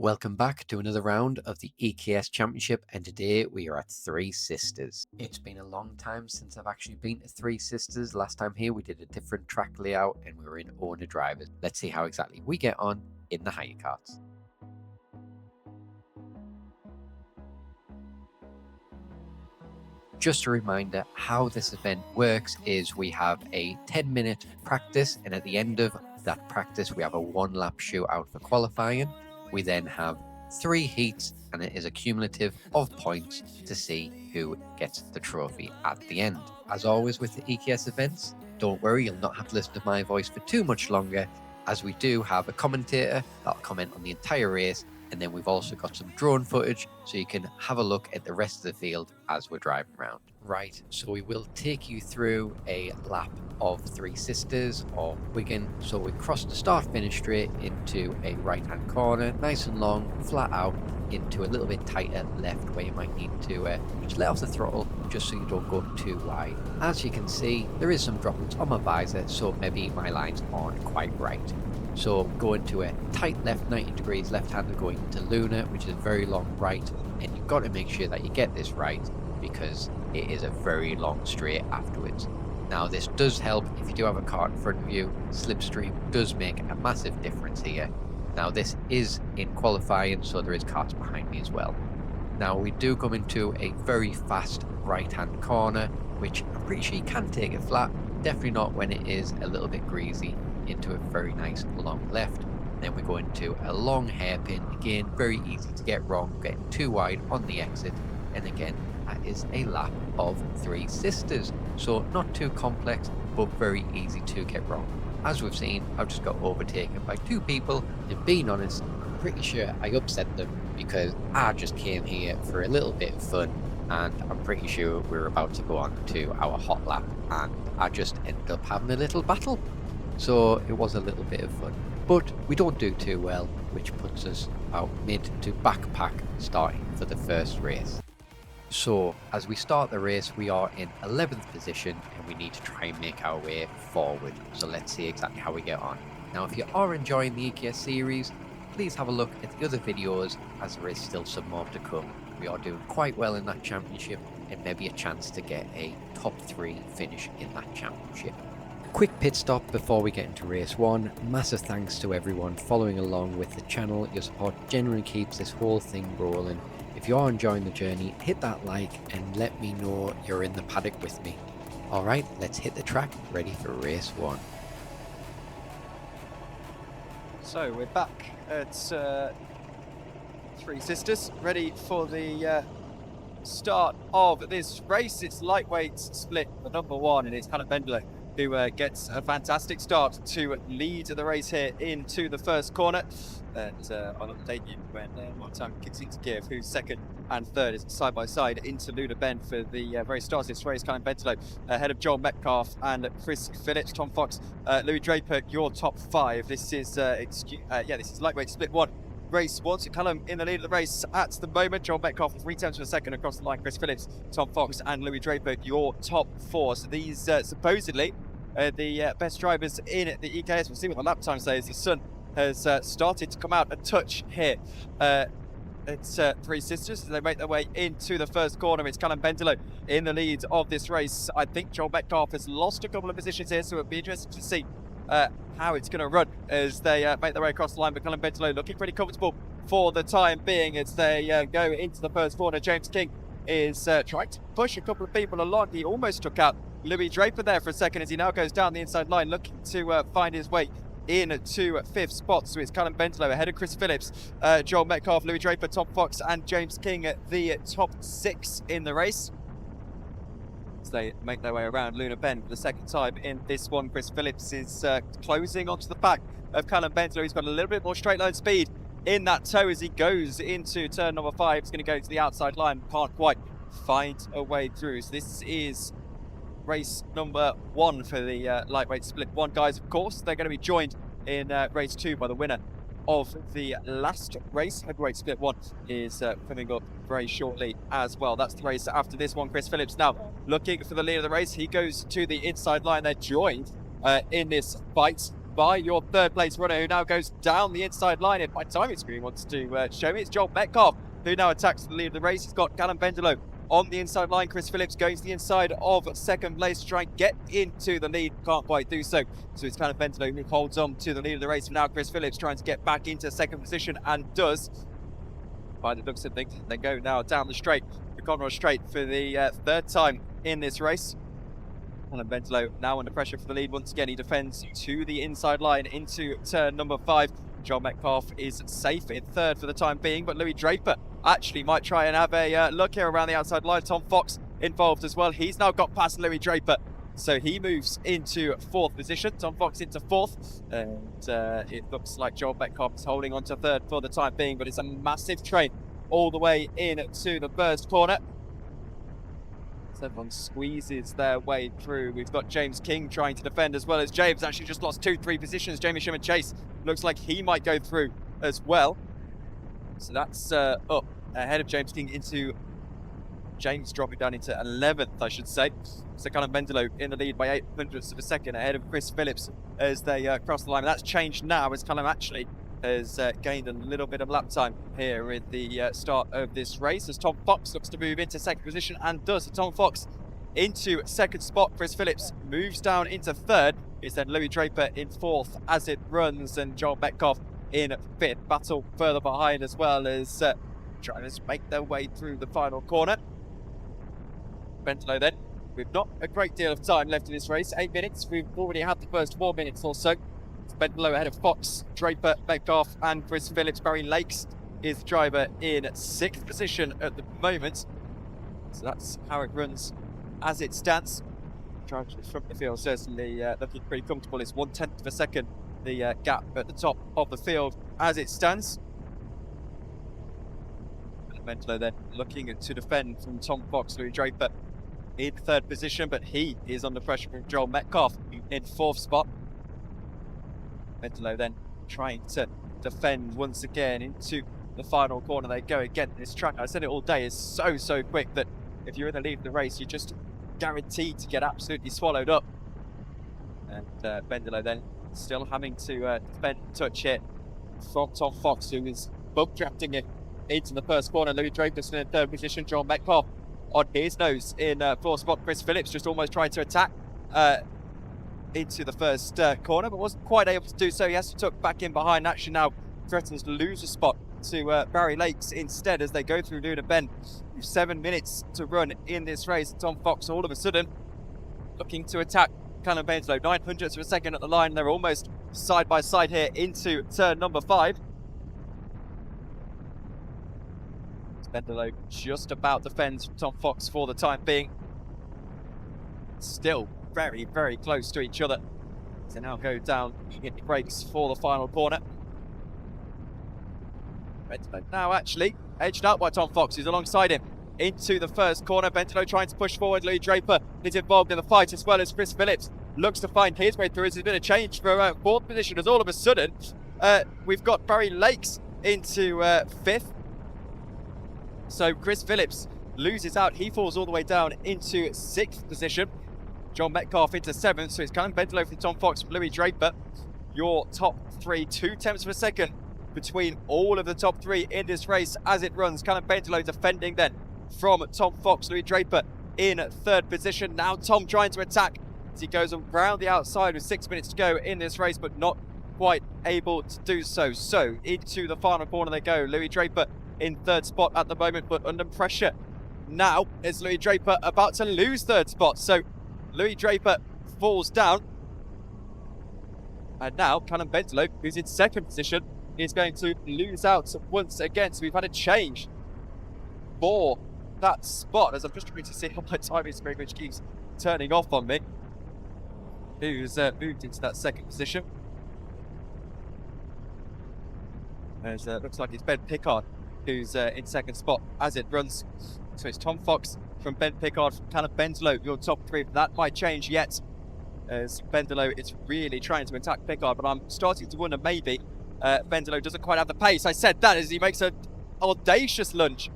Welcome back to another round of the EKS Championship, and today we are at Three Sisters. It's been a long time since I've actually been to Three Sisters. Last time here we did a different track layout and we were in owner drivers. Let's see how exactly we get on in the hire karts. Just a reminder, how this event works is we have a 10-minute practice, and at the end of that practice we have a one-lap shootout for qualifying. We then have 3 heats, and it is a cumulative of points to see who gets the trophy at the end. As always with the EKS events, don't worry, you'll not have to listen to my voice for too much longer, as we do have a commentator that'll comment on the entire race, and then we've also got some drone footage so you can have a look at the rest of the field as we're driving around. Right, so we will take you through a lap of Three Sisters or Wigan. So we cross the start finish straight into a right hand corner, nice and long, flat out, into a little bit tighter left where you might need to just let off the throttle just so you don't go too wide. As you can see, there is some droplets on my visor, so maybe my lines aren't quite right. So go into a tight left 90 degrees left hander going into Luna, which is a very long right, and you've got to make sure that you get this right because it is a very long straight afterwards. Now this does help if you do have a kart in front of you. Slipstream does make a massive difference here. Now this is in qualifying, so there is karts behind me as well. Now we do come into a very fast right hand corner, which I'm pretty sure you can take it flat, definitely not when it is a little bit greasy, into a very nice long left. Then we go into a long hairpin, again very easy to get wrong, getting too wide on the exit, and again that is a lap of Three Sisters, so not too complex but very easy to get wrong. As we've seen, I've just got overtaken by 2 people, and being honest, I'm pretty sure I upset them because I just came here for a little bit of fun, and I'm pretty sure we were about to go on to our hot lap and I just ended up having a little battle. So it was a little bit of fun, but we don't do too well, which puts us about mid to backpack starting for the first race. So as we start the race, we are in 11th position and we need to try and make our way forward. So let's see exactly how we get on. Now if you are enjoying the EKS series, please have a look at the other videos as there is still some more to come. We are doing quite well in that championship and maybe a chance to get a top 3 finish in that championship. Quick pit stop before we get into race 1. Massive thanks to everyone following along with the channel. Your support genuinely keeps this whole thing rolling. If you are enjoying the journey, hit that like and let me know you're in the paddock with me. Alright, let's hit the track, ready for race 1. So we're back at Three Sisters, ready for the start of this race. It's lightweight split for number 1, and it's Hannah Bendler who gets a fantastic start to lead the race here into the first corner. And I'll update you when what time kicks into gear, who's second and third is side by side into Luna Bend for the very start of this race. Callum Bentlow ahead of Joel Metcalf and Chris Phillips, Tom Fox, Louis Draper, your top 5. This is this is lightweight split 1. Race 1, so Callum in the lead of the race at the moment. Joel Metcalf with 3 tenths of a second across the line. Chris Phillips, Tom Fox and Louis Draper, your top 4. So these supposedly the best drivers in the EKS. We'll see what the lap time says. The sun has started to come out a touch here. It's Three Sisters as they make their way into the first corner. It's Callum Bendlow in the lead of this race. I think Joel Metcalf has lost a couple of positions here, so it'll be interesting to see how it's going to run as they make their way across the line. But Callum Bendlow looking pretty comfortable for the time being as they go into the first corner. James King is trying to push a couple of people along. He almost took out Louis Draper there for a second as he now goes down the inside line looking to find his way in to 5th spot. So it's Callum Bendlow ahead of Chris Phillips, Joel Metcalf, Louis Draper, Tom Fox and James King at the top 6 in the race. As they make their way around Luna Bend for the second time in this one. Chris Phillips is closing onto the back of Callum Bendlow. He's got a little bit more straight line speed in that toe as he goes into turn number 5. He's going to go to the outside line, can't quite find a way through. So this is race number 1 for the lightweight split 1 guys. Of course, they're going to be joined in race 2 by the winner of the last race. Heavyweight split 1 is coming up very shortly as well. That's the race after this one. Chris Phillips now looking for the lead of the race. He goes to the inside line. They're joined in this fight by your third place runner, who now goes down the inside line. If my timing screen wants to show me, it's Joel Metcalf, who now attacks the lead of the race. He's got Callum Bendelow on the inside line. Chris Phillips going to the inside of second place to try and get into the lead. Can't quite do so. So it's Callum Bendelow who holds on to the lead of the race. And now Chris Phillips trying to get back into second position, and does. By the looks of things, they go now down the straight, the Conroy straight, for the third time in this race. Callum Bendelow now under pressure for the lead once again. He defends to the inside line into turn number 5. Joel Metcalf is safe in third for the time being, but Louis Draper actually might try and have a look here around the outside line. Tom Fox involved as well. He's now got past Louis Draper, so he moves into fourth position. Tom Fox into fourth, and it looks like Joel Metcalf is holding on to third for the time being, but it's a massive train all the way in to the first corner. So everyone squeezes their way through. We've got James King trying to defend, as well as James actually just lost 2-3 positions. Jamie Sherman Chase looks like he might go through as well. So that's up ahead of James King, into James dropping down into 11th, I should say. So Callum Bendelow in the lead by 8 hundredths of a second ahead of Chris Phillips as they cross the line. But that's changed now, as Callum actually has gained a little bit of lap time here at the start of this race, as Tom Fox looks to move into second position, and does. So Tom Fox into second spot. Chris Phillips moves down into third. It's then Louis Draper in fourth as it runs, and Joel Metcalf in fifth. Battle further behind, as well as drivers make their way through the final corner. Bendelow then, with not a great deal of time left in this race, 8 minutes. We've already had the first 4 minutes or so. Bendelow ahead of Fox, Draper, Metcalf and Chris Phillips. Barry Lakes is the driver in 6th position at the moment. So that's how it runs as it stands. Drivers from the field certainly looking pretty comfortable. It's 1/10 of a second, the gap at the top of the field as it stands. Bendelow then looking to defend from Tom Fox. Louis Draper in 3rd position, but he is under pressure from Joel Metcalf in 4th spot. Bendelow then trying to defend once again into the final corner. They go again. This track, I said it all day, is so quick that if you're in the lead of the race, you're just guaranteed to get absolutely swallowed up. And Bendelow then still having to defend touch here from Tom Fox, who is bump drafting it into the first corner. Louis Draper's in 3rd position. Joel Metcalf on his nose in 4th spot. Chris Phillips just almost trying to attack into the first corner, but wasn't quite able to do so. He has to tuck back in behind. Actually now threatens to lose a spot to Barry Lakes instead, as they go through Luna Bend. 7 minutes to run in this race. Tom Fox all of a sudden looking to attack Callum Bendelow. 9 hundredths of a second at the line. They're almost side by side here into turn number 5. Bendelow just about defends Tom Fox for the time being. Still very close to each other. So now go down, hit the brakes for the final corner. Bendelow now actually edged out by Tom Fox, who's alongside him into the first corner. Bendelow trying to push forward. Louis Draper is involved in the fight, as well as Chris Phillips looks to find his way through. As there's been a change for 4th position, as all of a sudden we've got Barry Lakes into 5th. So Chris Phillips loses out. He falls all the way down into 6th position. Joel Metcalf into 7th. So it's Callum Bendelow from Tom Fox, from Louis Draper. Your top 3, 2/10 of a second between all of the top 3 in this race as it runs. Callum Bendelow defending then from Tom Fox. Louis Draper in 3rd position. Now Tom trying to attack as he goes around the outside with 6 minutes to go in this race, but not quite able to do so. So into the final corner they go. Louis Draper in 3rd spot at the moment, but under pressure now is Louis Draper about to lose 3rd spot. So Louis Draper falls down, and now Callum Bendelow, who's in 2nd position, is going to lose out once again. So we've had a change for that spot, as I'm just trying to see how my timing screen, which keeps turning off on me, who's moved into that 2nd position. As looks like it's Ben Pickard who's in 2nd spot as it runs. So it's Tom Fox from Ben Pickard, from Callum Bendelow, your top 3. That might change yet, as Bendelow is really trying to attack Pickard, but I'm starting to wonder maybe Bendelow doesn't quite have the pace. I said that as he makes an audacious lunge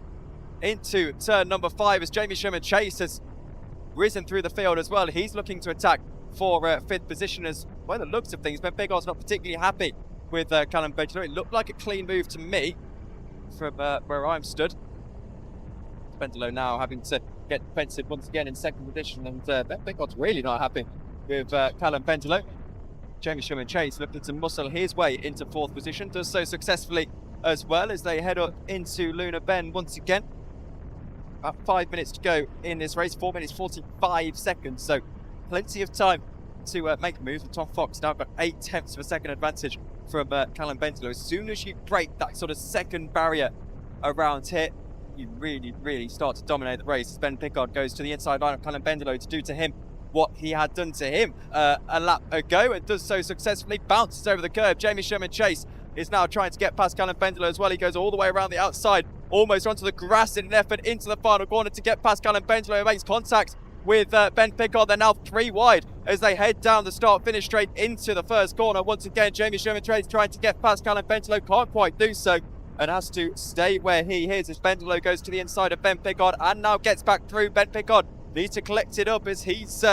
into turn number 5, as Jamie Sherman Chase has risen through the field as well. He's looking to attack for 5th position, as by the looks of things, Ben Picard's not particularly happy with Callum Benjamin. It looked like a clean move to me from where I'm stood. Benjamin now having to get defensive once again in second position, and Ben Picard's really not happy with Callum Benjamin. Jamie Sherman Chase looking to muscle his way into fourth position, does so successfully as well as they head up into Luna Bend once again. About 5 minutes to go in this race, 4 minutes 45 seconds, so plenty of time to make a move. Tom Fox now got 0.8 of a second advantage from Callum Benjamin. As soon as you break that sort of second barrier around here, you really start to dominate the race. Ben Picard goes to the inside line of Callum Benjamin to do to him what he had done to him a lap ago, and does so successfully, bounces over the curb. Jamie Sherman Chase is now trying to get past Callum Benjamin as well. He goes all the way around the outside, almost onto the grass in an effort into the final corner to get past Callum Benjamin, who makes contact with Ben Picard. They're now 3 wide as they head down the start-finish straight into the first corner. Once again, Jamie Sherman Chase trying to get past Callum Benjamin, can't quite do so, and has to stay where he is as Benjamin goes to the inside of Ben Picard and now gets back through. Ben Picard needs to collect it up as he's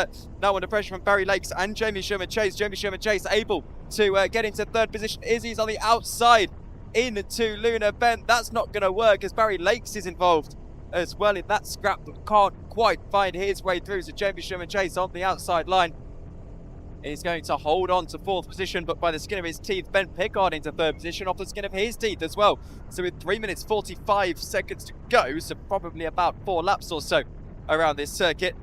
now under pressure from Barry Lakes and Jamie Sherman Chase. Jamie Sherman Chase able to get into third position. Izzy's on the outside into Luna Bend. That's not going to work as Barry Lakes is involved as well in that scrap, but can't quite find his way through. So Jamie Sherman Chase on the outside line is going to hold on to fourth position, but by the skin of his teeth. Ben Picard into third position off the skin of his teeth as well. So with 3 minutes 45 seconds to go, so probably about 4 laps or so around this circuit,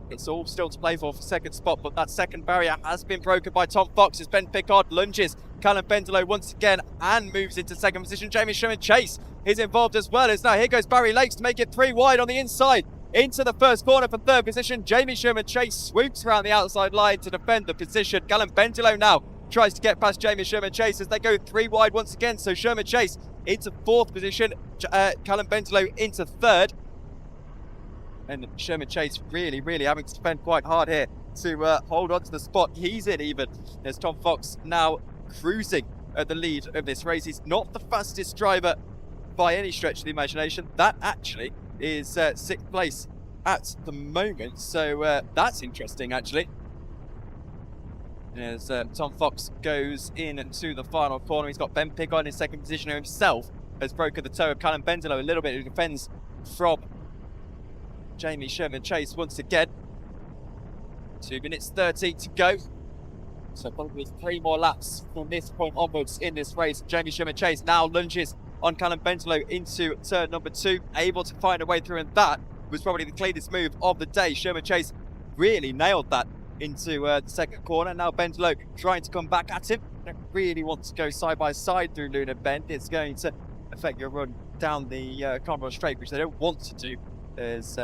it's all still to play for second spot, but that second barrier has been broken by Tom Fox as Ben Picard lunges Callum Benjamin once again and moves into second position. Jamie Sherman Chase is involved as well as now here goes Barry Lakes to make it 3 wide on the inside into the first corner for third position. Jamie Sherman Chase swoops around the outside line to defend the position. Callum Benjamin now tries to get past Jamie Sherman Chase as they go 3 wide once again. So Sherman Chase into fourth position, Callum Benjamin into third. And Sherman Chase really having to defend quite hard here to hold on to the spot he's in even. There's Tom Fox now cruising at the lead of this race. He's not the fastest driver by any stretch of the imagination. That actually is 6th place at the moment. So that's interesting actually. As Tom Fox goes into the final corner, he's got Ben Picard in second position, who himself has broken the toe of Callum Benjamin a little bit, who defends from Jamie Sherman Chase once again. 2 minutes 30 to go. So probably 3 more laps from this point onwards in this race. Jamie Sherman Chase now lunges on Callum Benjamin into turn number 2, able to find a way through, and that was probably the cleanest move of the day. Sherman Chase really nailed that into the second corner. Now Benjamin trying to come back at him. Don't really want to go side by side through Luna Bend. It's going to affect your run down the Conroe Straight, which they don't want to do. Is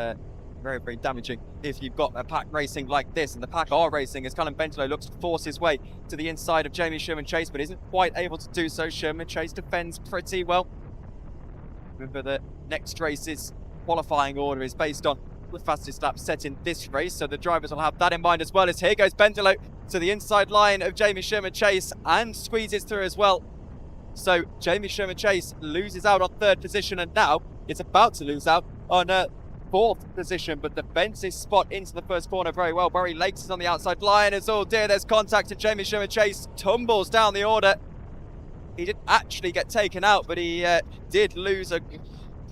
very damaging if you've got a pack racing like this, and the pack are racing as Callum Benjamin looks to force his way to the inside of Jamie Sherman Chase, but isn't quite able to do so. Sherman Chase defends pretty well. Remember, the next race's qualifying order is based on the fastest lap set in this race, so the drivers will have that in mind as well. As here goes Benjamin to the inside line of Jamie Sherman Chase and squeezes through as well. So Jamie Sherman Chase loses out on third position, and now it's about to lose out on fourth position, but defends his spot into the first corner very well. Barry Lakes is on the outside line as, oh dear, there's contact, and Jamie Sherman Chase tumbles down the order. He didn't actually get taken out, but he did lose a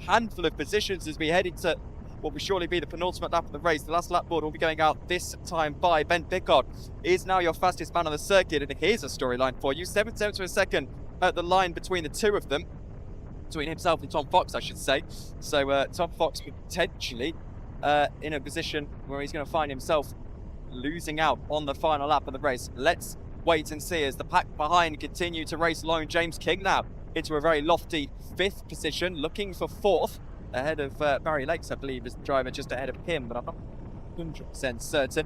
handful of positions as we head into what will surely be the penultimate lap of the race. The last lap board will be going out this time by Ben Picard. Is now your fastest man on the circuit, and here's a storyline for you. 7 tenths of a second at the line between the two of them. Between himself and Tom Fox, I should say. So Tom Fox potentially in a position where he's going to find himself losing out on the final lap of the race. Let's wait and see as the pack behind continue to race along. James King now into a very lofty 5th position, looking for 4th, ahead of Barry Lakes, I believe, is the driver just ahead of him, but I'm not 100% certain.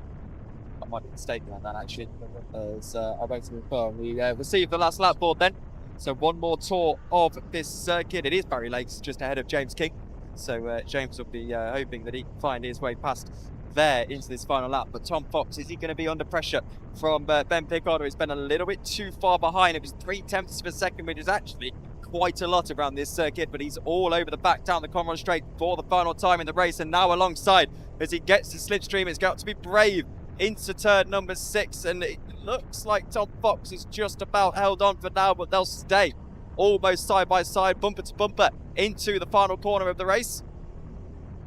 I might be mistaken on that actually, as I wait to confirm. We receive the last lap board then. So one more tour of this circuit. It is Barry Lakes just ahead of James King. So James will be hoping that he can find his way past there into this final lap. But Tom Fox, is he going to be under pressure from Ben Picard, who's been a little bit too far behind? It was 3 tenths of a second, which is actually quite a lot around this circuit, but he's all over the back down the Conroe Straight for the final time in the race, and now alongside as he gets to slipstream. It's got to be brave into turn number 6, and it looks like Tom Fox is just about held on for now, but they'll stay almost side by side, bumper to bumper, into the final corner of the race.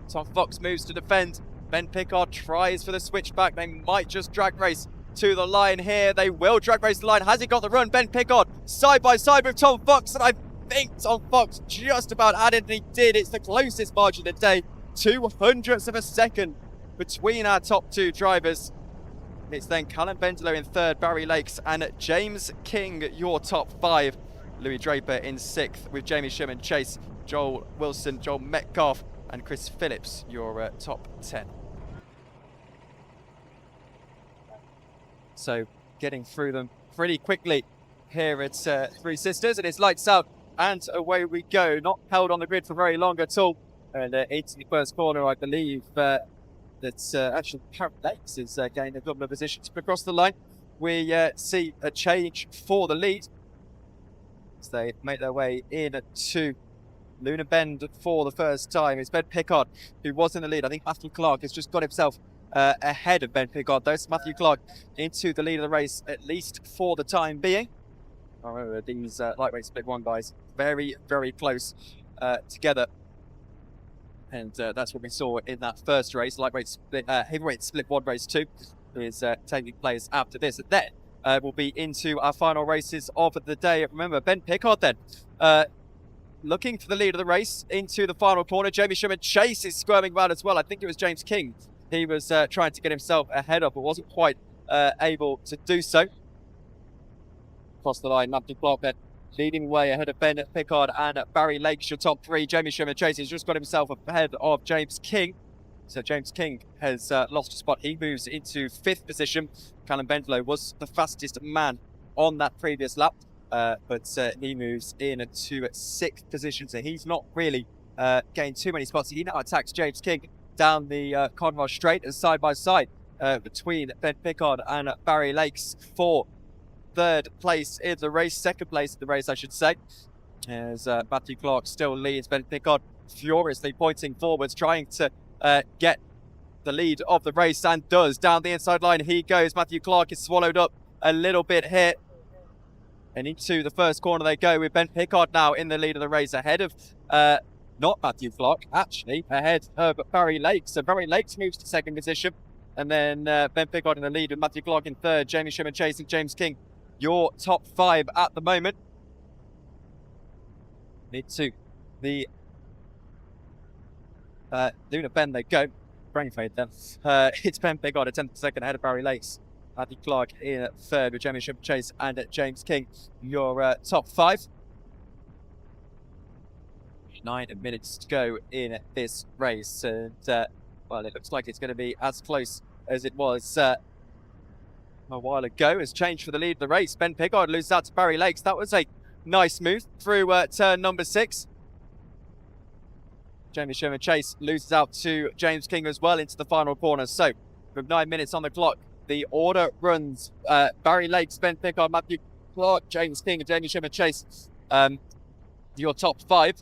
Tom Fox moves to defend. Ben Pickard tries for the switchback. They might just drag race to the line here. They will drag race the line. Has he got the run? Ben Pickard side by side with Tom Fox, and I think Tom Fox just about had it, and he did. It's the closest margin of the day, 0.02 of a second between our top two drivers. It's then Callum Bendelow in third, Barry Lakes and James King, your top five. Louis Draper in sixth with Jamie Sherman Chase, Joel Wilson, Joel Metcalf and Chris Phillips, your top 10. So getting through them pretty quickly here at Three Sisters, and it's lights out and away we go. Not held on the grid for very long at all. And into the first corner, I believe that's actually Barry Lakes is gaining a couple of positions across the line. We see a change for the lead as they make their way in to Luna Bend for the first time. It's Ben Pickard who was in the lead. I think Matthew Clark has just got himself ahead of Ben Pickard. Those Matthew Clark into the lead of the race, at least for the time being. I remember these lightweight split one guys very, very close together. And that's what we saw in that first race. Lightweight split, heavyweight split one race two is taking place after this. And then we'll be into our final races of the day. Remember, Ben Pickard then looking for the lead of the race into the final corner. Jamie Sherman Chase is squirming about as well. I think it was James King he was trying to get himself ahead of, but wasn't quite able to do so. Across the line, Matthew Clark then leading way ahead of Ben Pickard and Barry Lakes, your top three. Jamie Sherman Chase has just got himself ahead of James King. So James King has lost a spot. He moves into fifth position. Callum Bendelow was the fastest man on that previous lap, but he moves into sixth position. So he's not really gained too many spots. He now attacks James King down the Conroy Straight as side by side between Ben Pickard and Barry Lakes for third place in the race, second place in the race, I should say. As Matthew Clark still leads, Ben Pickard furiously pointing forwards, trying to get the lead of the race, and does. Down the inside line he goes. Matthew Clark is swallowed up a little bit here. And into the first corner they go, with Ben Pickard now in the lead of the race, ahead of not Matthew Clark, actually ahead of Barry Lakes. So Barry Lakes moves to second position, and then Ben Pickard in the lead with Matthew Clark in third, Jamie Sherman Chase and James King, your top five at the moment. Into the Luna Bend they go. Brain fade then. It's Ben Pickard at 10th second ahead of Barry Lakes. Matthew Clark in third with Jamie Sherman Chase and James King, your top five. 9 minutes to go in this race, and well, it looks like it's going to be as close as it was a while ago. Has changed for the lead of the race. Ben Pickard loses out to Barry Lakes. That was a nice move through turn number 6. Jamie Sherman Chase loses out to James King as well into the final corner. So with 9 minutes on the clock, the order runs Barry Lakes, Ben Pickard, Matthew Clark, James King and Jamie Sherman Chase, your top five.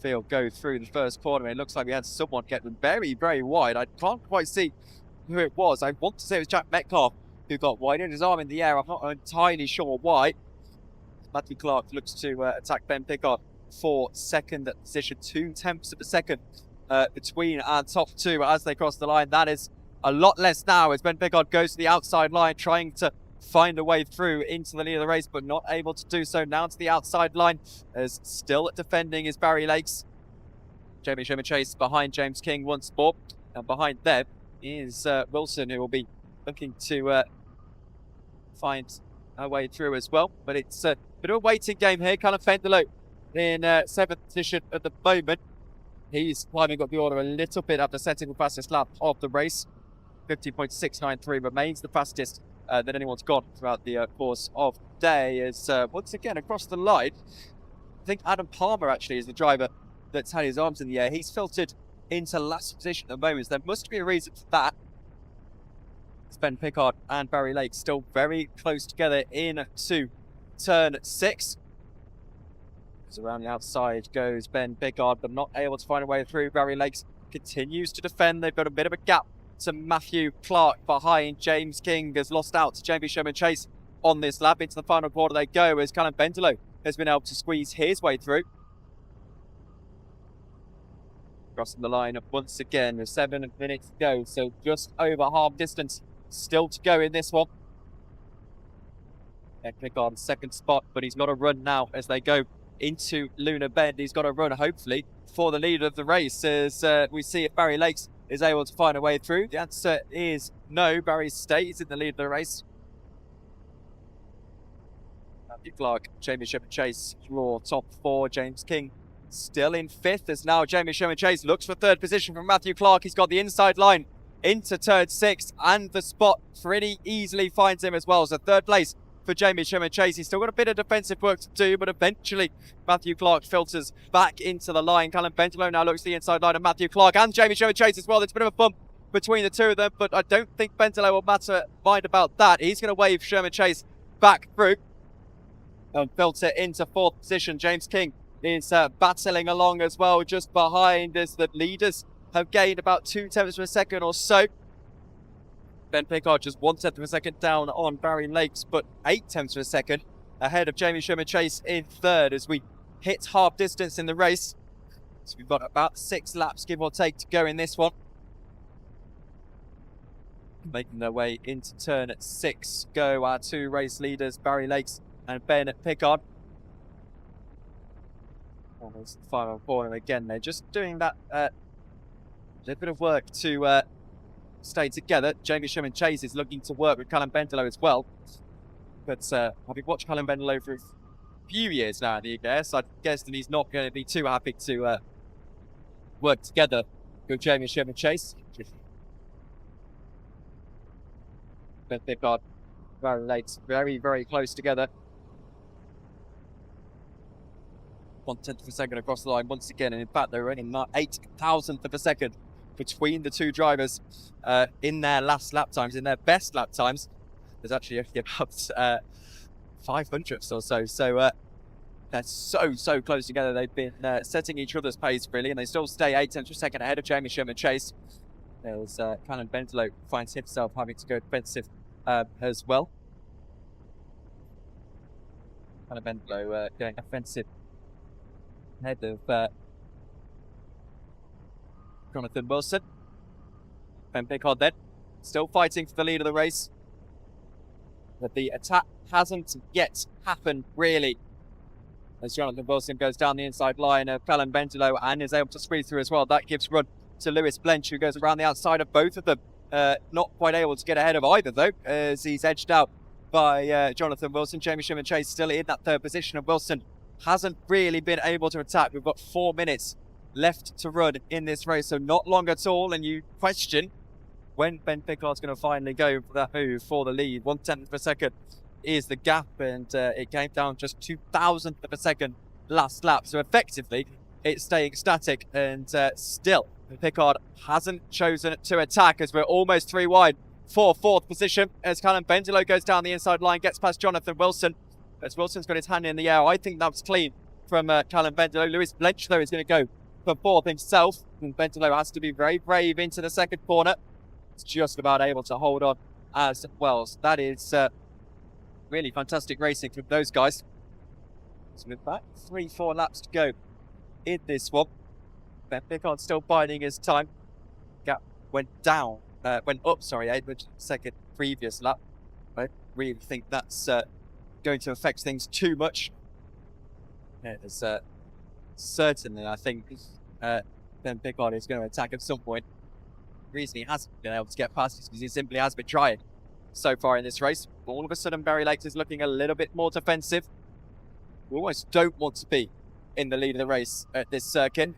Field go through the first corner. It looks like we had someone get them very, very wide. I can't quite see who it was. I want to say it was Jack Metcalf who got wide in his arm in the air. I'm not entirely sure why. Matthew Clark looks to attack Ben Pickard for second position. 0.2 of a second between our top two as they cross the line. That is a lot less now as Ben Pickard goes to the outside line, trying to find a way through into the lead of the race, but not able to do so. Now to the outside line, as still defending is Barry Lakes. Jamie Sherman Chase behind James King once more, and behind them is Wilson, who will be looking to find a way through as well. But it's a bit of a waiting game here. Callum Bendelow in 7th position at the moment. He's climbing up the order a little bit after setting the fastest lap of the race. 50.693 remains the fastest that anyone's got throughout the course of the day. As once again across the line, I think Adam Palmer actually is the driver that's had his arms in the air. He's filtered into last position at the moment. There must be a reason for that. It's Ben Pickard and Barry Lakes still very close together into turn 6. As around the outside goes Ben Pickard, but not able to find a way through. Barry Lakes continues to defend. They've got a bit of a gap to Matthew Clark behind. James King has lost out to Jamie Sherman Chase on this lap. Into the final quarter they go as Callum Bendelow has been able to squeeze his way through. Crossing the line once again with 7 minutes to go, so just over half distance still to go in this one. Pick on second spot, but he's got to run now as they go into Luna Bend. He's got to run, hopefully, for the lead of the race as we see if Barry Lakes is able to find a way through. The answer is no. Barry stays in the lead of the race. Matthew Clark, Jamie Sherman Chase, draw top 4. James King still in 5th as now Jamie Sherman Chase looks for 3rd position from Matthew Clark. He's got the inside line into turn 6 and the spot pretty easily finds him as well. So 3rd place for Jamie Sherman Chase. He's still got a bit of defensive work to do, but eventually Matthew Clark filters back into the line. Callum Bendelow now looks the inside line of Matthew Clark and Jamie Sherman Chase as well. There's a bit of a bump between the two of them, but I don't think Bendelow will mind about that. He's going to wave Sherman Chase back through and filter into 4th position. James King is battling along as well, just behind as the leaders have gained about 2 tenths of a second or so. Ben Pickard just 1 tenth of a second down on Barry Lakes, but 8 tenths of a second ahead of Jamie Sherman Chase in 3rd as we hit half distance in the race. So we've got about 6 laps, give or take, to go in this one. Making their way into turn 6 go our 2 race leaders, Barry Lakes and Ben Pickard. Almost the final corner again. They're just doing that little bit of work to stay together. Jamie Sherman Chase is looking to work with Callum Bendelow as well. But having watched Callum Bendelow for a few years now in the US, I guess that he's not going to be too happy to work together with Jamie Sherman Chase. But they've got very late, very close together. 1 tenth of a second across the line once again, and in fact they're only 0.008 of a second between the 2 drivers in their last lap times. In their best lap times, there's actually about 500ths or so. So they're so close together. They've been setting each other's pace really, and they still stay 8 tenths of a second ahead of Jamie Sherman Chase. As Callum Bendelow finds himself having to go defensive as well. Callum Bendelow going offensive ahead of Jonathan Wilson. Ben Pickard then still fighting for the lead of the race, but the attack hasn't yet happened really as Jonathan Wilson goes down the inside line of Callum Bendelow and is able to squeeze through as well. That gives run to Lewis Blench, who goes around the outside of both of them. Not quite able to get ahead of either though, as he's edged out by Jonathan Wilson. Jamie Sherman Chase still in that 3rd position, and Wilson hasn't really been able to attack. We've got 4 minutes left to run in this race, so not long at all, and you question when Ben Pickard's going to finally go for that move for the lead. 1 tenth of a second is the gap, and it came down just 2,000th of a second last lap, so effectively it's staying static, and still Pickard hasn't chosen to attack as we're almost 3 wide for 4th position as Callum Bendelow goes down the inside line, gets past Jonathan Wilson as Wilson's got his hand in the air. I think that was clean from Callum Bendelow. Lewis Blench though is going to go for 4th himself, and Bendelow has to be very brave into the 2nd corner. It's just about able to hold on as well. So that is really fantastic racing from those guys. So with that, 3-4 laps to go in this one. Ben Pickard still biding his time. Gap went up, Edward, 2nd previous lap. I don't really think that's going to affect things too much. There's certainly, I think, Ben Pickard is going to attack at some point. The reason he hasn't been able to get past is because he simply has been trying so far in this race. All of a sudden, Barry Lakes is looking a little bit more defensive. We almost don't want to be in the lead of the race at this circuit,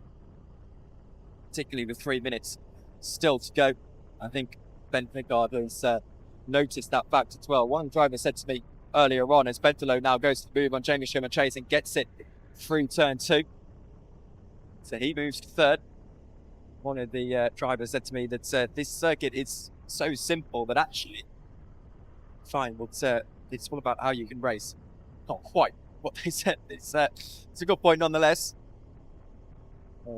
particularly with 3 minutes still to go. I think Ben Pickard has noticed that fact as well. One driver said to me earlier on, as Bendelow now goes to move on Jamie Sherman Chase and gets it through turn 2. So he moves to 3rd. One of the drivers said to me that this circuit is so simple that actually, fine, but it's all about how you can race. Not quite what they said. It's a good point nonetheless.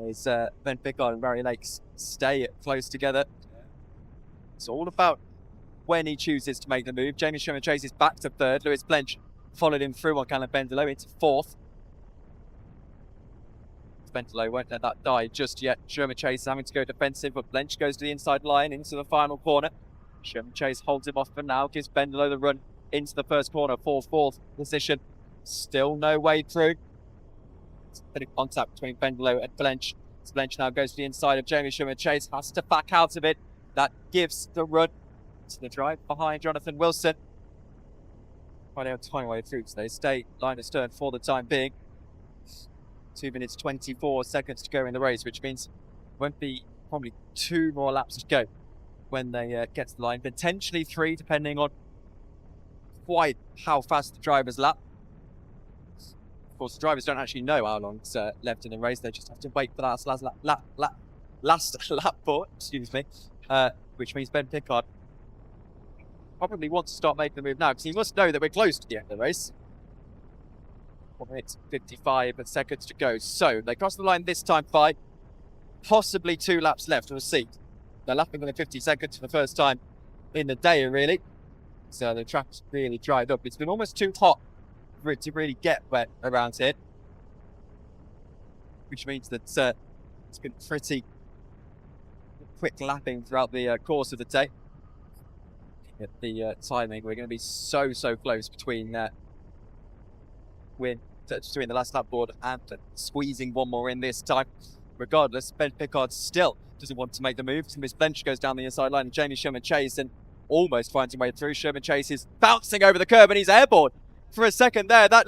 As Ben Pickard and Barry Lakes stay close together. It's all about when he chooses to make the move. Jamie Sherman Chase is back to third. Lewis Blench followed him through on Callum Bendelow into fourth. Bendelow won't let that die just yet. Sherman Chase having to go defensive, but Blench goes to the inside line into the final corner. Sherman Chase holds him off for now, gives Bendelow the run into the first corner for fourth position. Still no way through. Bit of contact between Bendelow and Blench. Blench now goes to the inside of Jamie Sherman Chase, has to back out of it. That gives the run to the drive behind Jonathan Wilson. Quite a time way through, so they stay line astern for the time being. 2 minutes 24 seconds to go in the race, which means won't be probably 2 more laps to go when they get to the line. Potentially 3, depending on quite how fast the drivers lap. Of course, the drivers don't actually know how long's left in the race. They just have to wait for that last lap board, which means Ben Pickard probably wants to start making the move now, because he must know that we're close to the end of the race. 1 minute 55 seconds to go. So they cross the line this time by possibly 2 laps left. We'll see. They're lapping within 50 seconds for the first time in the day, really. So the track's really dried up. It's been almost too hot for it to really get wet around here, which means that it's been pretty quick lapping throughout the course of the day. At the timing, we're going to be so close between the last lap board and squeezing one more in this time. Regardless, Ben Pickard still doesn't want to make the move. Miss Blench goes down the inside line, and Jamie Sherman Chase and almost finds his way through. Sherman Chase is bouncing over the curb and he's airborne for a second there. That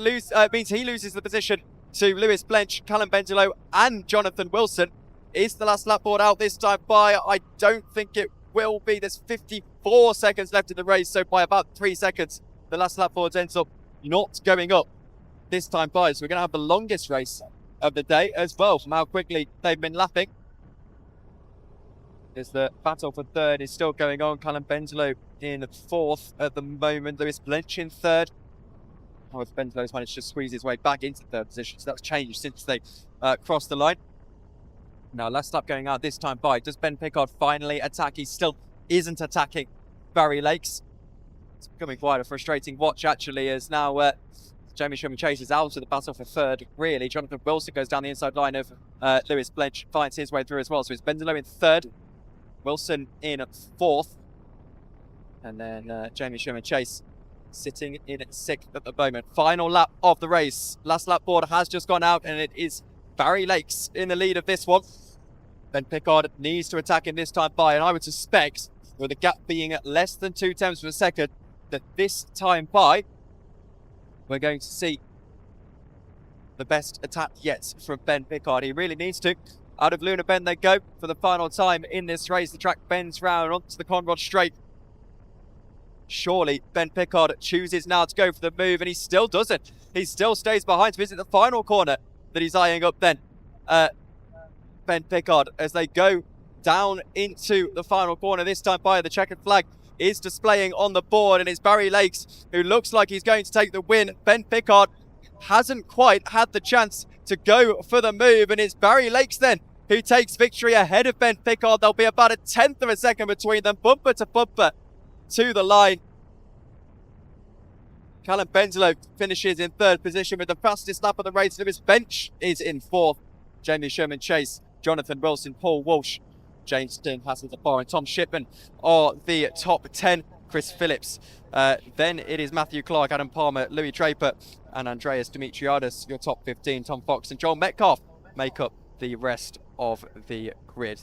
means he loses the position to Lewis Blench, Callum Bendelow and Jonathan Wilson. Is the last lap board out this time by? I don't think it will be. There's 54 seconds left in the race, so by about 3 seconds, the last lap board ends up not going up this time by. So we're going to have the longest race of the day as well from how quickly they've been lapping. As the battle for third is still going on. Callum Bendelow in fourth at the moment. Lewis Blench in third. However, Bendelow's managed to squeeze his way back into third position, so that's changed since they crossed the line. Now, last lap going out this time by. Does Ben Pickard finally attack? He still isn't attacking Barry Lakes. It's becoming quite a frustrating watch, actually, as now Jamie Sherman Chase is out of the battle for third, really. Jonathan Wilson goes down the inside line of Lewis Blench, finds his way through as well. So it's Bendelow in third, Wilson in fourth, and then Jamie Sherman Chase sitting in sixth at the moment. Final lap of the race. Last lap board has just gone out, and it is Barry Lakes in the lead of this one. Ben Pickard needs to attack him this time by, and I would suspect, with the gap being at less than 2 tenths per second, that this time by, we're going to see the best attack yet from Ben Pickard. He really needs to. Out of Luna Bend they go for the final time in this race. The track bends round onto the Conrod Straight. Surely Ben Pickard chooses now to go for the move, and he still doesn't. He still stays behind to visit the final corner that he's eyeing up then. Ben Pickard, as they go down into the final corner this time by, the checkered flag is displaying on the board, and it's Barry Lakes who looks like he's going to take the win. Ben Pickard hasn't quite had the chance to go for the move, and it's Barry Lakes then who takes victory ahead of Ben Pickard. There'll be about a tenth of a second between them, bumper to bumper to the line. Callum Bendelow finishes in third position with the fastest lap of the race. Lewis Blench is in fourth. Jamie Sherman Chase, Jonathan Wilson, Paul Walsh, James Stern, Hassel DeFar and Tom Shipman are the top 10. Chris Phillips. Then it is Matthew Clark, Adam Palmer, Louis Draper and Andreas Dimitriadis, your top 15. Tom Fox and Joel Metcalf make up the rest of the grid.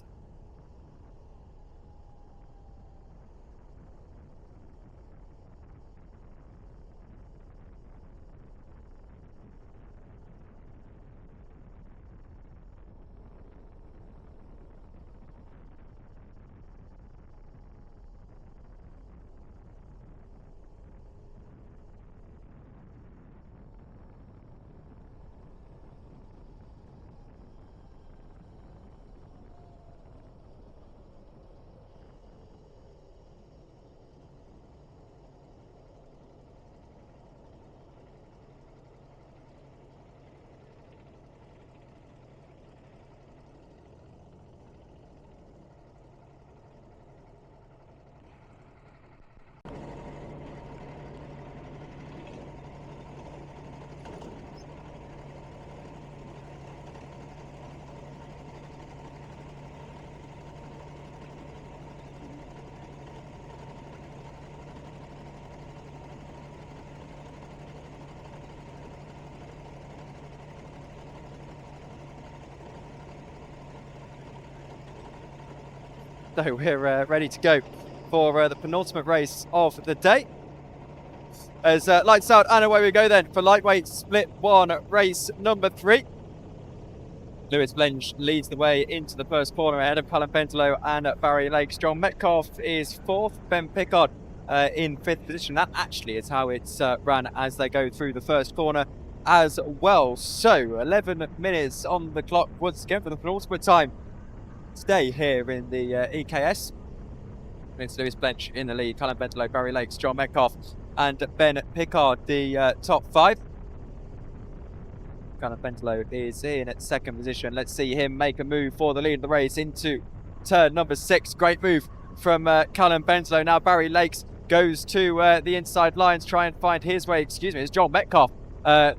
So we're ready to go for the penultimate race of the day. As lights out and away we go then for lightweight split 1, race number 3. Lewis Blench leads the way into the first corner ahead of Callum Pentelow and Barry Lakes. John Metcalf is 4th, Ben Pickard in 5th position. That actually is how it's ran as they go through the first corner as well. So 11 minutes on the clock once again for the penultimate time today here in the EKS. It's Lewis Blench in the lead, Callum Pentelow, Barry Lakes, John Metcalf and Ben Pickard, the top 5. Callum Pentelow is in at 2nd position. Let's see him make a move for the lead of the race into turn number 6. Great move from Callum Pentelow. Now Barry Lakes goes to the inside lines, try and find his way. It's John Metcalf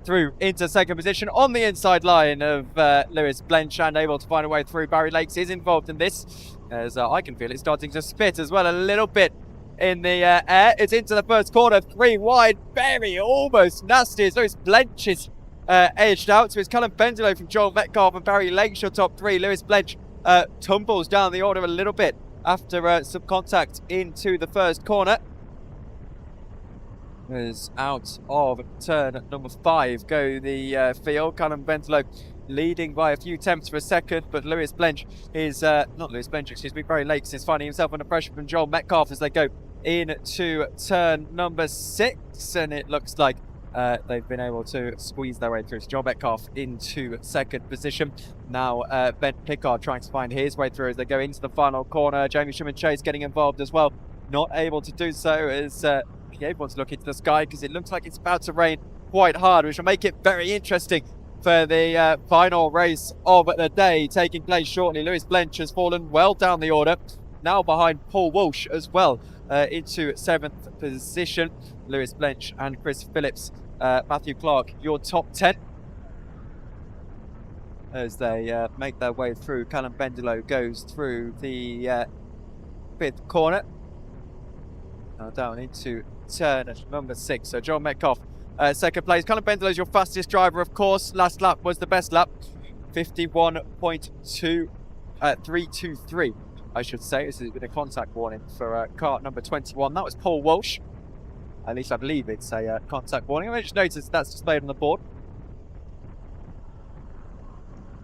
through into 2nd position on the inside line of Lewis Blench and able to find a way through. Barry Lakes is involved in this as I can feel it starting to spit as well a little bit in the air. It's into the first corner, 3 wide, very almost nasty as Lewis Blench is edged out. So it's Callum Pentelow from Joel Metcalf and Barry Lakes your top 3. Lewis Blench tumbles down the order a little bit after some contact into the first corner. As out of turn number 5 go the field. Callum Pentelow leading by a few tenths for a second, but Lewis Blench is Barry Lakes is finding himself under pressure from Joel Metcalf as they go into turn number 6, and it looks like they've been able to squeeze their way through. So Joel Metcalf into 2nd position. Now Ben Pickard trying to find his way through as they go into the final corner. Jamie Schumann-Chase getting involved as well, not able to do so as he wants to look into the sky because it looks like it's about to rain quite hard, which will make it very interesting for the final race of the day taking place shortly. Lewis Blench has fallen well down the order, now behind Paul Walsh as well, into 7th position. Lewis Blench and Chris Phillips, Matthew Clark, your top 10 as they make their way through. Callum Pentelow goes through the 5th corner, now down into turn number 6. So John Metcalf 2nd place. Callum Pentelow is your fastest driver, of course. Last lap was the best lap, 51.323 I should say. This has been a contact warning for kart number 21. That was Paul Walsh. At least I believe it's a contact warning. I just noticed that's displayed on the board.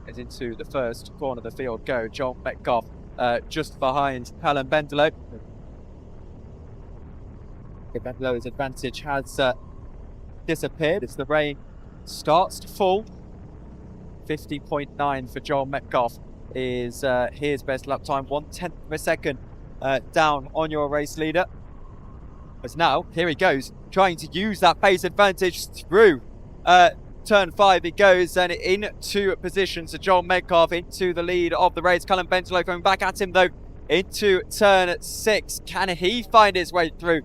Get into the first corner of the field go. John Metcalf just behind Callum Pentelow. Pentelow's advantage has disappeared as the rain starts to fall. 50.9 for Joel Metcalf is his best lap time, 1/10 of a second down on your race leader. But now, here he goes, trying to use that pace advantage through turn 5 he goes and into position. So Joel Metcalf into the lead of the race. Callum Pentelow coming back at him though into turn 6. Can he find his way through?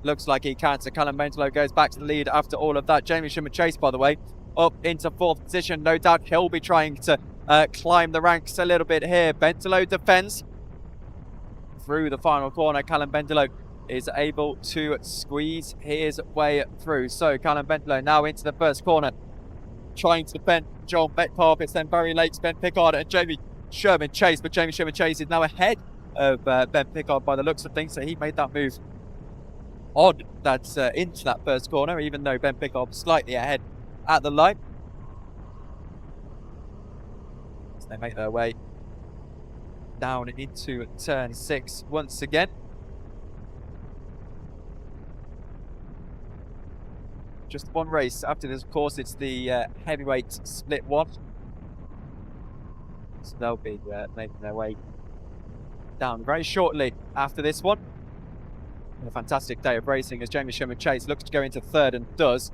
Looks like he can. So Callum Pentelow goes back to the lead after all of that. Jamie Schumann-Chase, by the way, up into 4th position. No doubt he'll be trying to climb the ranks a little bit here. Pentelow defends through the final corner. Callum Pentelow is able to squeeze his way through. So Callum Pentelow now into the first corner, trying to defend Joel Metcalf. It's then Barry Lakes, Ben Pickard and Jamie Sherman-Chase. But Jamie Sherman-Chase is now ahead of Ben Pickard by the looks of things. So he made that move on that's into that first corner, even though Ben Pickard was slightly ahead at the line. So they make their way down into turn 6 once again. Just one race after this, of course, it's the heavyweight split 1. So they'll be making their way down very shortly after this one. A fantastic day of racing as Jamie Sherman-Chase looks to go into 3rd and does.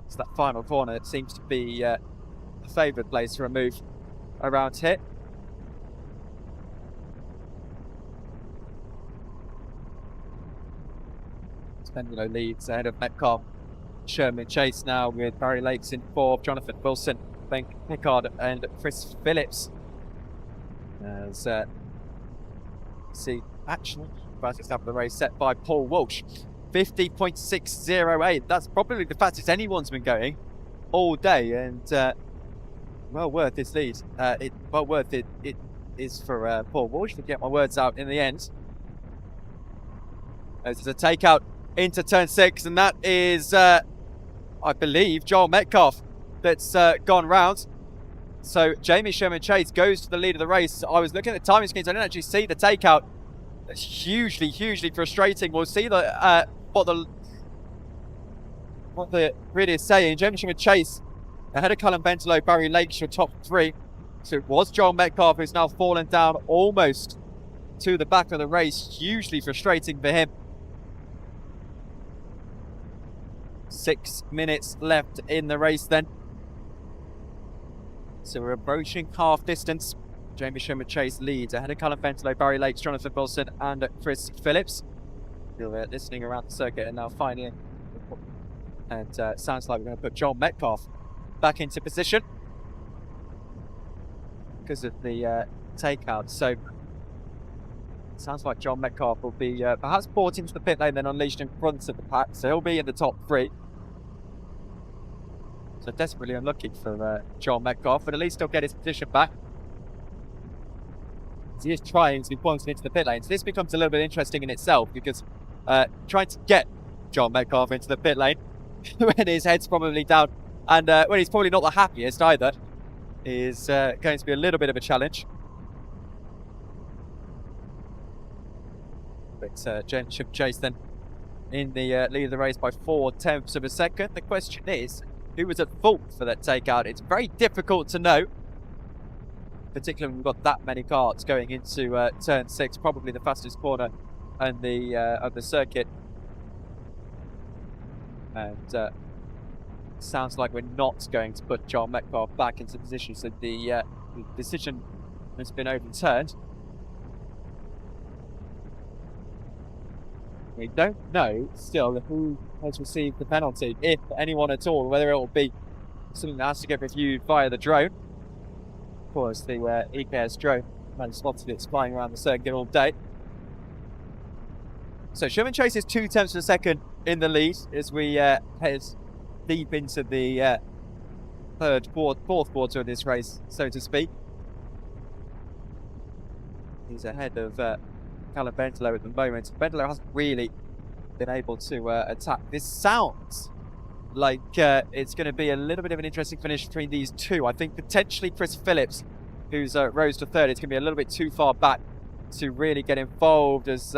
So that final corner, it seems to be a favoured place for a move around here. Pentelow leads ahead of Metcalf. Sherman-Chase now with Barry Lakes in 4th, Jonathan Wilson, Ben Pickard and Chris Phillips. As see action. Fastest lap of the race set by Paul Walsh, 50.608. That's probably the fastest anyone's been going all day, and well worth his lead. Well worth it is for Paul Walsh to get my words out in the end. There's a takeout into turn 6, and that is, I believe, Joel Metcalf that's gone round. So Jamie Sherman-Chase goes to the lead of the race. I was looking at the timing schemes. I didn't actually see the takeout. That's hugely, hugely frustrating. We'll see what the grid is saying. Jamie Sherman-Chase ahead of Callum Bentelow, Barry Lakeshire, top 3. So it was Joel Metcalf who's now fallen down almost to the back of the race. Hugely frustrating for him. 6 minutes left in the race then. So we're approaching half distance. Jamie Sherman-Chase leads ahead of Callum Bentelow, Barry Lakes, Jonathan Wilson and Chris Phillips. You're listening around the circuit and now finding it. And sounds like we're going to put Joel Metcalf back into position because of the takeout. So it sounds like Joel Metcalf will be perhaps brought into the pit lane, then unleashed in front of the pack. So he'll be in the top 3. So desperately unlucky for Joel Metcalf, but at least he'll get his position back. He is trying to be pointed into the pit lane. So this becomes a little bit interesting in itself because trying to get Joel Metcalf into the pit lane when his head's probably down and when he's probably not the happiest either is going to be a little bit of a challenge. But James Sherman-Chase then in the lead of the race by 4/10 of a second. The question is, who was at fault for that takeout? It's very difficult to know, particularly when we've got that many karts going into turn 6, probably the fastest corner and of the circuit. And sounds like we're not going to put Joel Metcalf back into position, so the decision has been overturned. We don't know still who has received the penalty, if anyone at all, whether it will be something that has to get reviewed via the drone. Of course, the EKS drone man spotted it flying around the circuit all day. So Sherman-Chase is 2/10 of a second in the lead as we head deep into the fourth quarter of this race, so to speak. He's ahead of Callum Bentelow at the moment. Bentelow hasn't really been able to attack. This sounds like it's going to be a little bit of an interesting finish between these two. I think potentially Chris Phillips, who's rose to 3rd, it's going to be a little bit too far back to really get involved as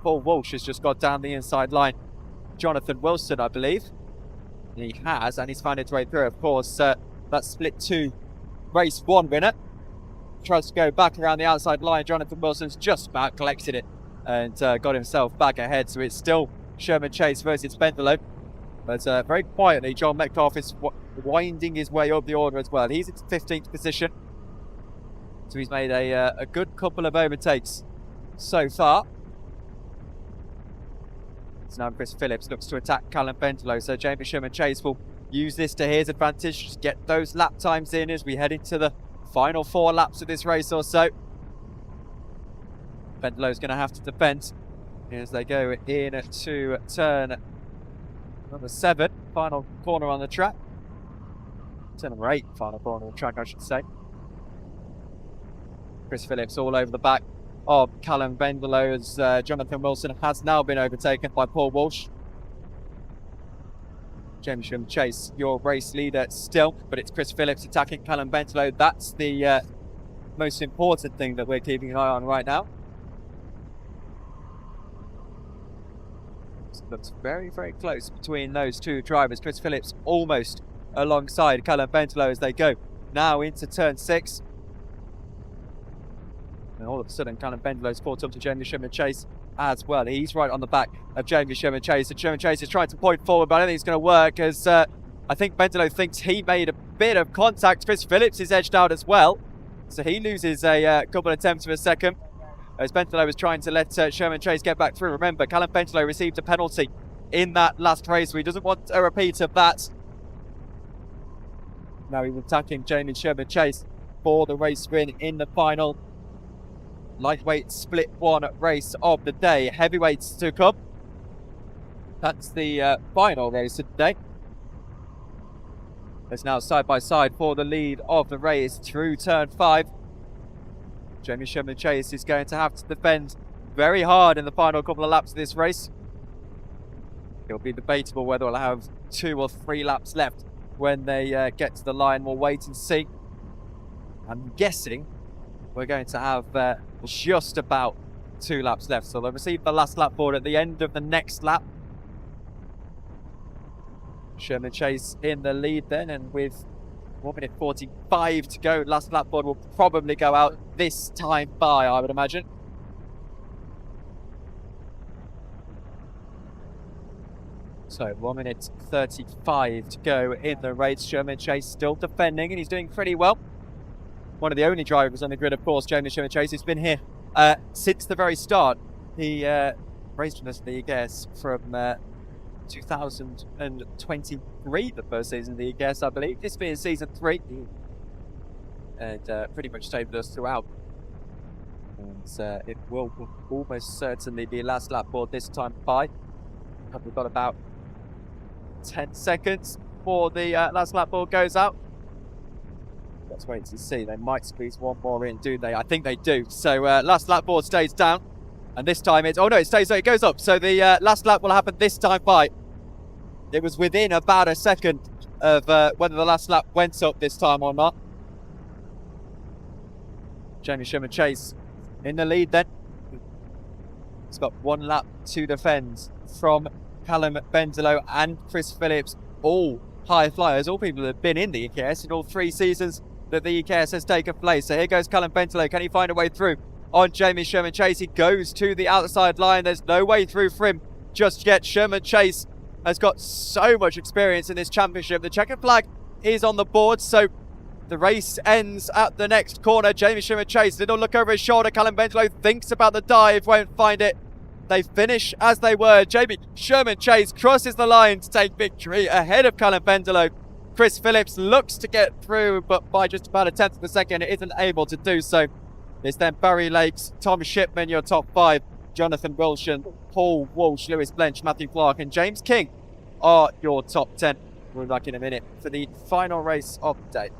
Paul Walsh has just got down the inside line. Jonathan Wilson, I believe. He has, and he's found his way through. Of course, that split 2 race 1 winner tries to go back around the outside line. Jonathan Wilson's just about collected it and got himself back ahead. So it's still Sherman-Chase versus Bentelow. But very quietly, Joel Metcalf is winding his way up the order as well. He's in 15th position. So he's made a good couple of overtakes so far. So now Chris Phillips looks to attack Callum Bentelow. So Jamie Sherman-Chase will use this to his advantage to get those lap times in as we head into the final 4 laps of this race or so. Bentelow's going to have to defend as they go in to turn number 7, final corner on the track. Turn number 8, final corner on the track, I should say. Chris Phillips all over the back of Callum Bentelow as Jonathan Wilson has now been overtaken by Paul Walsh. James Sherman-Chase, your race leader still, but it's Chris Phillips attacking Callum Bentelow. That's the most important thing that we're keeping an eye on right now. It looks very, very close between those two drivers. Chris Phillips almost alongside Callum Bentelow as they go now into turn 6. And all of a sudden, Callum Bentelow's caught up to Jamie Sherman-Chase as well. He's right on the back of Jamie Sherman-Chase, and Sherman-Chase is trying to point forward, but I don't think it's going to work as I think Bentelow thinks he made a bit of contact. Chris Phillips is edged out as well, so he loses a couple of attempts of a second as Bentelow was trying to let Sherman-Chase get back through. Remember, Callum Bentelow received a penalty in that last race, so he doesn't want a repeat of that. Now he's attacking Jamie Sherman-Chase for the race win in the final lightweight split 1 race of the day. Heavyweights to come. That's the final race of the day. It's now side by side for the lead of the race through turn 5. Jamie Sherman Chase is going to have to defend very hard in the final couple of laps of this race. It'll be debatable whether we'll have 2 or 3 laps left when they get to the line. We'll wait and see. I'm guessing we're going to have just about 2 laps left. So they'll receive the last lap board at the end of the next lap. Sherman Chase in the lead then, and with 1 minute 45 to go, last lap board will probably go out this time by, I would imagine. So 1 minute 35 to go in the race. Sherman Chase still defending, and he's doing pretty well. One of the only drivers on the grid, of course, Jamie Sherman Chase, who's been here since the very start. He raced with us in the EGS from 2023, the first season of the EGS, I believe. This being season 3, and pretty much stayed with us throughout. And it will almost certainly be last lap board this time by. We've got about 10 seconds before the last lap board goes out. Let's wait to see. They might squeeze one more in, do they? I think they do. So last lap board stays down, and this time it's... Oh no, it stays. It goes up. So the last lap will happen this time by. It was within about a second of whether the last lap went up this time or not. Jamie Sherman Chase in the lead then. He's got 1 lap to defend from Callum Bendelo and Chris Phillips, all high flyers, all people that have been in the EKS in all 3 seasons that the EKS has taken place. So here goes Callum Bendelo. Can he find a way through on Jamie Sherman Chase? He goes to the outside line. There's no way through for him just yet. Sherman Chase has got so much experience in this championship. The checkered flag is on the board, so the race ends at the next corner. Jamie Sherman Chase, little look over his shoulder. Callum Bendelo thinks about the dive, won't find it. They finish as they were. Jamie Sherman Chase crosses the line to take victory ahead of Callum Bendelo. Chris Phillips looks to get through, but by just about a tenth of a second, isn't able to do so. It's then Barry Lakes, Tom Shipman, your top 5. Jonathan Wilson, Paul Walsh, Lewis Blench, Matthew Clark, and James King are your top 10. We'll be back in a minute for the final race of the day.